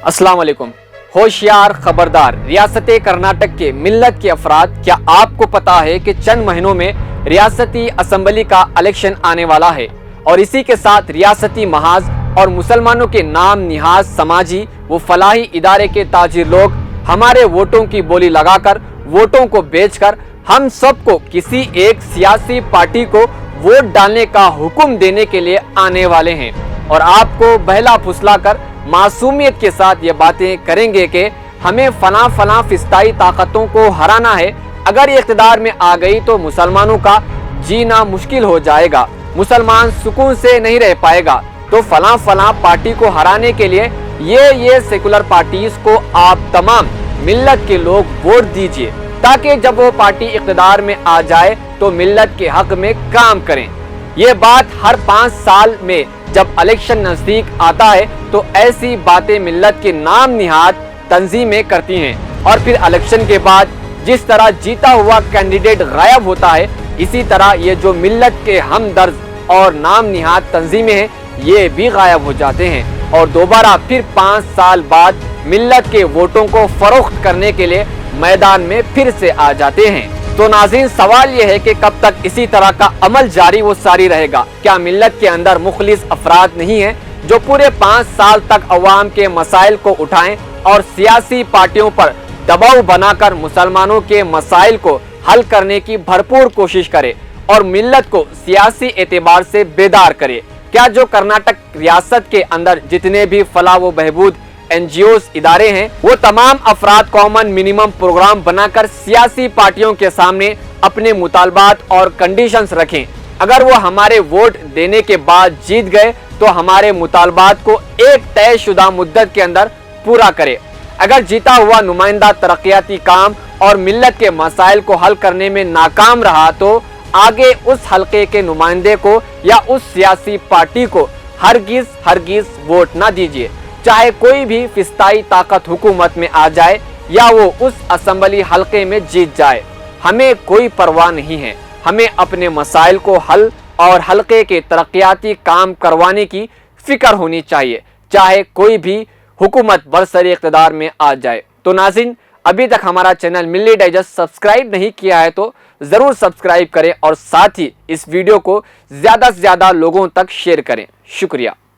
अस्सलाम वालेकुम। होशियार खबरदार, रियासत कर्नाटक के मिल्लत के अफराद, क्या आपको पता है कि चंद महीनों में रियासती असम्बली का इलेक्शन आने वाला है और इसी के साथ रियासती महाज और मुसलमानों के नाम निहाज समाजी व फलाही इदारे के ताजिर लोग हमारे वोटों की बोली लगाकर, वोटों को बेचकर हम सबको किसी एक सियासी पार्टी को वोट डालने का हुक्म देने के लिए आने वाले हैं और आपको बहला फुसलाकर मासूमियत के साथ ये बातें करेंगे कि हमें फला फिस्ताई ताकतों को हराना है। अगर ये इख्तिदार में आ गई तो मुसलमानों का जीना मुश्किल हो जाएगा, मुसलमान सुकून से नहीं रह पाएगा। तो फला पार्टी को हराने के लिए ये सेकुलर पार्टीज को आप तमाम मिल्लत के लोग वोट दीजिए, ताकि जब वो पार्टी इख्तिदार में आ जाए तो मिल्लत के हक में काम करें। ये बात हर 5 साल में जब इलेक्शन नजदीक आता है तो ऐसी बातें मिल्लत के नाम निहाद तंजीमें करती हैं और फिर इलेक्शन के बाद जिस तरह जीता हुआ कैंडिडेट गायब होता है, इसी तरह ये जो मिल्लत के हमदर्द और नाम निहाद तंजीमें हैं ये भी गायब हो जाते हैं और दोबारा फिर 5 साल बाद मिल्लत के वोटों को फरोख्त करने के लिए मैदान में फिर से आ जाते हैं। तो नाज़रीन, सवाल यह है कि कब तक इसी तरह का अमल जारी व सारी रहेगा? क्या मिल्लत के अंदर मुखलिस अफराद नहीं है जो पूरे 5 साल तक अवाम के मसाइल को उठाएं और सियासी पार्टियों पर दबाव बनाकर मुसलमानों के मसाइल को हल करने की भरपूर कोशिश करे और मिल्लत को सियासी एतबार से बेदार करे? क्या जो कर्नाटक रियासत के अंदर जितने भी फलाह व बहबूद NGOs इदारे हैं वो तमाम अफराद कॉमन मिनिमम प्रोग्राम बनाकर सियासी पार्टियों के सामने अपने मुतालबात और कंडीशंस रखें? अगर वो हमारे वोट देने के बाद जीत गए तो हमारे मुतालबात को एक तयशुदा मुद्दत के अंदर पूरा करे। अगर जीता हुआ नुमाइंदा तरक्याती काम और मिल्लत के मसाइल को हल करने में नाकाम रहा तो आगे उस हलके के नुमाइंदे को या उस सियासी पार्टी को हरगिज वोट ना दीजिए, चाहे कोई भी फिस्ताई ताकत हुकूमत में आ जाए या वो उस असम्बली हलके में जीत जाए। हमें कोई परवाह नहीं है, हमें अपने मसाइल को हल और हलके के तरक्याती काम करवाने की फिक्र होनी चाहिए, चाहे कोई भी हुकूमत बरसरे इख्तिदार में आ जाए। तो नाज़रीन, अभी तक हमारा चैनल मिल्ली डाइजेस्ट सब्सक्राइब नहीं किया है तो ज़रूर सब्सक्राइब करें और साथ ही इस वीडियो को ज़्यादा से ज़्यादा लोगों तक शेयर करें। शुक्रिया।